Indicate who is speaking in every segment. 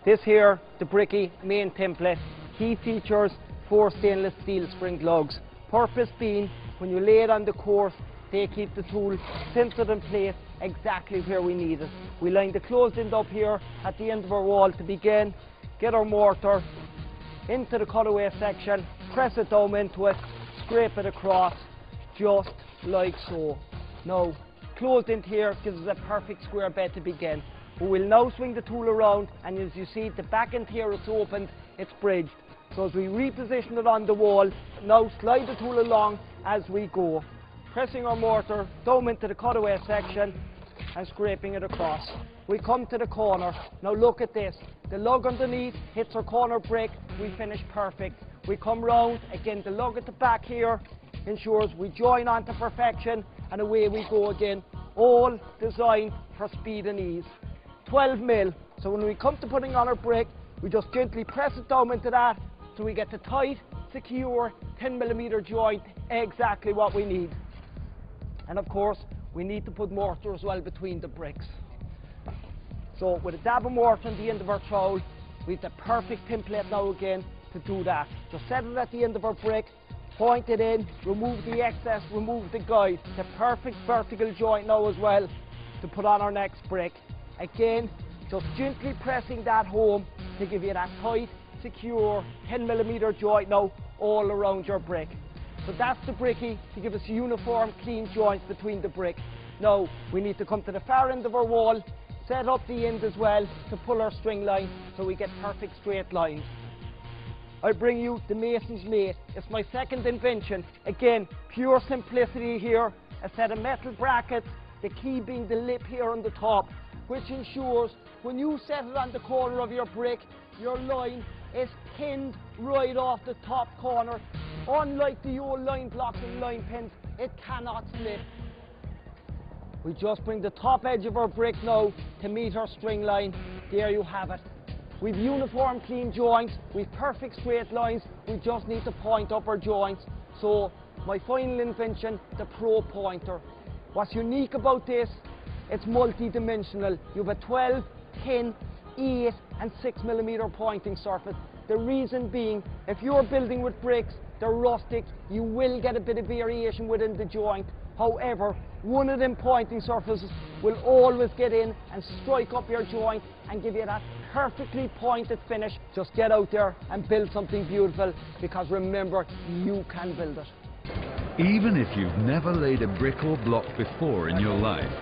Speaker 1: This here, the Bricky main template, key features 4 stainless steel spring lugs. Purpose being, when you lay it on the course, they keep the tool centered in place exactly where we need it. We line the closed end up here at the end of our wall to begin, get our mortar into the cutaway section, press it down into it, scrape it across, just like so. Now, closed end here gives us a perfect square bed to begin. We will now swing the tool around, and as you see, the back end here it's opened, it's bridged. So as we reposition it on the wall, now slide the tool along as we go, pressing our mortar down into the cutaway section and scraping it across. We come to the corner. Now look at this. The lug underneath hits our corner brick, we finish perfect. We come round, again the lug at the back here ensures we join on to perfection, and away we go again. All designed for speed and ease. 12 mil, so when we come to putting on our brick, we just gently press it down into that, so we get the tight, secure 10mm joint, exactly what we need. And of course, we need to put mortar as well between the bricks. So with a dab of mortar on the end of our trowel, we have the perfect template now again to do that. Just set it at the end of our brick, point it in, remove the excess, remove the guide. The perfect vertical joint now as well to put on our next brick. Again, just gently pressing that home to give you that tight, secure 10mm joint now all around your brick. So that's the Bricky to give us uniform, clean joints between the brick. Now, we need to come to the far end of our wall, set up the end as well to pull our string line so we get perfect straight lines. I bring you the Mason's Mate. It's my second invention. Again, pure simplicity here. A set of metal brackets, the key being the lip here on the top, which ensures when you set it on the corner of your brick, your line is pinned right off the top corner. Unlike the old line blocks and line pins, it cannot slip. We just bring the top edge of our brick now to meet our string line. There you have it. We've uniform clean joints, we've perfect straight lines, we just need to point up our joints. So my final invention, the Pro Pointer. What's unique about this, it's multi-dimensional. You have a 12, 10, 8 and 6mm pointing surface. The reason being, if you're building with bricks, they're rustic, you will get a bit of variation within the joint. However, one of them pointing surfaces will always get in and strike up your joint and give you that perfectly pointed finish. Just get out there and build something beautiful, because remember, you can build it.
Speaker 2: Even if you've never laid a brick or block before in your life,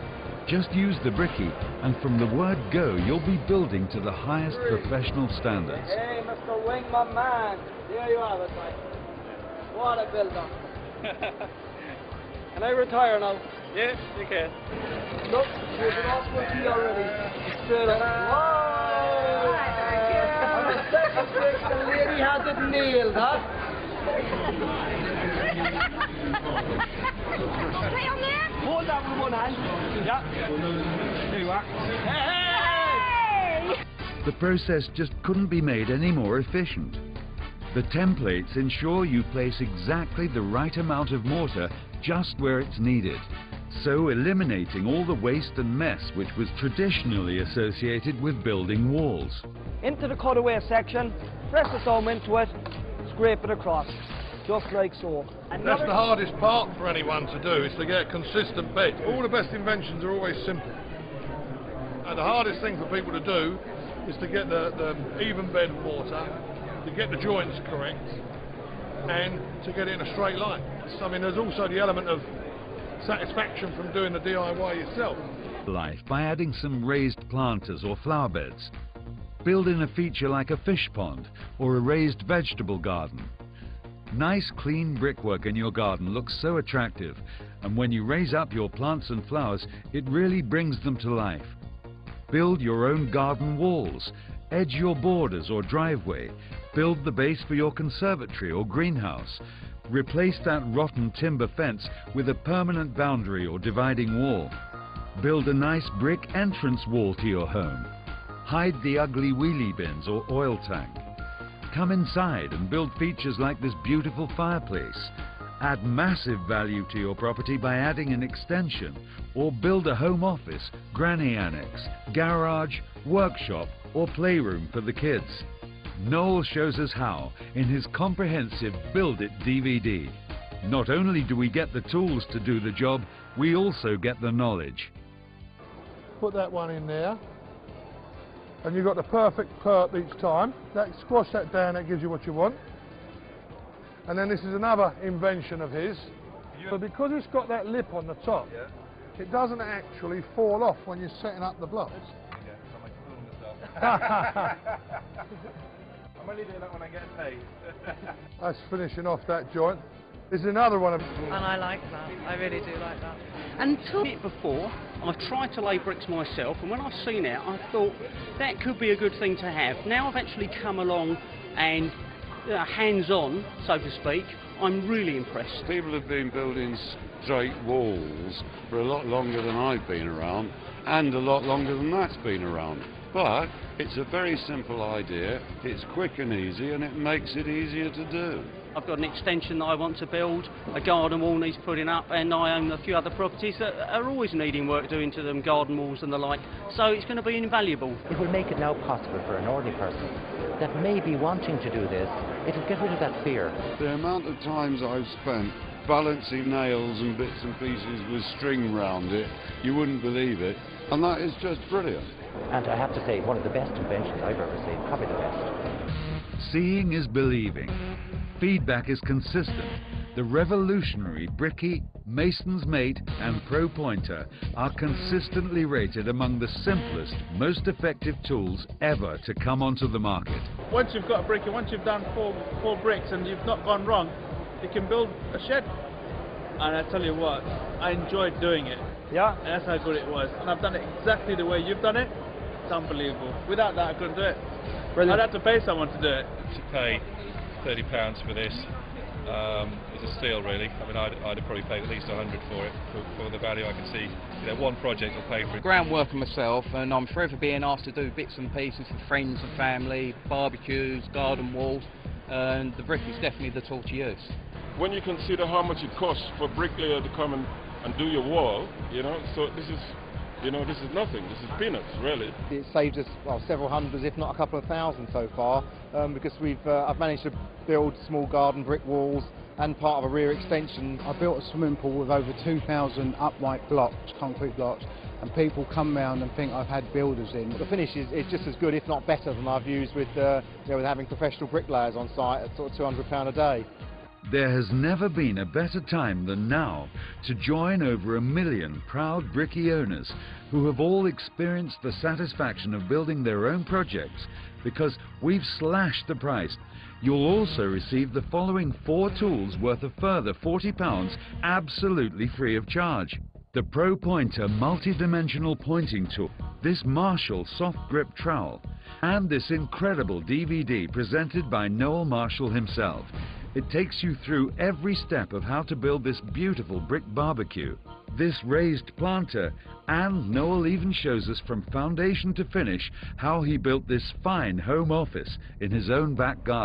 Speaker 2: just use the Bricky, and from the word go, you'll be building to the highest professional standards.
Speaker 1: Hey, Mr. Wing, my man. There you have it, mate. What a builder. Can I retire now?
Speaker 3: Yes, you can.
Speaker 1: Look, there's an awful key already. Straight up. Wow! On the second trick, the lady has it nailed, huh? Hold that with one hand. Yeah. There you are. Hey!
Speaker 2: The process just couldn't be made any more efficient. The templates ensure you place exactly the right amount of mortar just where it's needed, so eliminating all the waste and mess which was traditionally associated with building walls.
Speaker 1: Into the cutaway section, press the thumb into it, scrape it across, just like so.
Speaker 4: That's the hardest part for anyone to do, is to get a consistent bed. All the best inventions are always simple. And the hardest thing for people to do is to get the even bed of mortar, to get the joints correct, and to get it in a straight line. I mean, there's also the element of satisfaction from doing the DIY yourself.
Speaker 2: Life by adding some raised planters or flower beds. Build in a feature like a fish pond or a raised vegetable garden. Nice clean brickwork in your garden looks so attractive, and when you raise up your plants and flowers, it really brings them to life. Build your own garden walls, edge your borders or driveway, build the base for your conservatory or greenhouse, replace that rotten timber fence with a permanent boundary or dividing wall. Build a nice brick entrance wall to your home. Hide the ugly wheelie bins or oil tank. Come inside and build features like this beautiful fireplace. Add massive value to your property by adding an extension, or build a home office, granny annex, garage, workshop or playroom for the kids. Noel shows us how in his comprehensive Build It DVD. Not only do we get the tools to do the job, we also get the knowledge.
Speaker 4: Put that one in there. And you've got the perfect perp each time. Squash that down, that gives you what you want. And then this is another invention of his. So because it's got that lip on the top, it doesn't actually fall off when you're setting up the blocks.
Speaker 3: I'm only doing that when I get paid.
Speaker 4: That's finishing off that joint. This is another one of...
Speaker 5: And I like that. I really do like that.
Speaker 6: And it before, I've tried to lay bricks myself, and when I've seen it, I thought that could be a good thing to have. Now I've actually come along and hands-on, so to speak, I'm really impressed.
Speaker 7: People have been building straight walls for a lot longer than I've been around, and a lot longer than that's been around. But it's a very simple idea, it's quick and easy, and it makes it easier to do.
Speaker 6: I've got an extension that I want to build, a garden wall needs putting up, and I own a few other properties that are always needing work doing to them, garden walls and the like, so it's going to be invaluable.
Speaker 8: It will make it now possible for an ordinary person that may be wanting to do this, it'll get rid of that fear.
Speaker 7: The amount of times I've spent balancing nails and bits and pieces with string round it, you wouldn't believe it, and that is just brilliant.
Speaker 8: And I have to say, one of the best inventions I've ever seen, probably the best.
Speaker 2: Seeing is believing. Feedback is consistent. The revolutionary Bricky, Mason's Mate and Pro Pointer are consistently rated among the simplest, most effective tools ever to come onto the market.
Speaker 3: Once you've got a brick, and once you've done four bricks and you've not gone wrong, you can build a shed. And I tell you what, I enjoyed doing it.
Speaker 1: Yeah.
Speaker 3: And that's how good it was. And I've done it exactly the way you've done it. It's unbelievable. Without that, I couldn't do it.
Speaker 1: Brilliant.
Speaker 3: I'd have to pay someone to do it.
Speaker 9: To pay £30 for this is a steal, really. I mean, I'd have probably paid at least 100 for it, for the value I can see. You know, one project will pay for it.
Speaker 10: Groundwork for myself, and I'm forever being asked to do bits and pieces for friends and family, barbecues, garden walls, and the brick is definitely the tool to use.
Speaker 11: When you consider how much it costs for a bricklayer to come and do your wall, you know, so this is, you know, this is nothing. This is peanuts, really.
Speaker 12: It saved us, well, several hundreds, if not a couple of thousand so far, because I've managed to build small garden brick walls and part of a rear extension.
Speaker 13: I built a swimming pool with over 2,000 upright blocks, concrete blocks, and people come round and think I've had builders in.
Speaker 12: The finish is just as good, if not better, than I've used with, with having professional bricklayers on site at sort of £200 a day.
Speaker 2: There has never been a better time than now to join over 1 million proud Bricky owners who have all experienced the satisfaction of building their own projects because we've slashed the price. You'll also receive the following 4 tools worth a further £40 absolutely free of charge. The Pro Pointer multi-dimensional pointing tool, this Marshall soft grip trowel, and this incredible DVD presented by Noel Marshall himself. It takes you through every step of how to build this beautiful brick barbecue, this raised planter, and Noel even shows us from foundation to finish how he built this fine home office in his own back garden.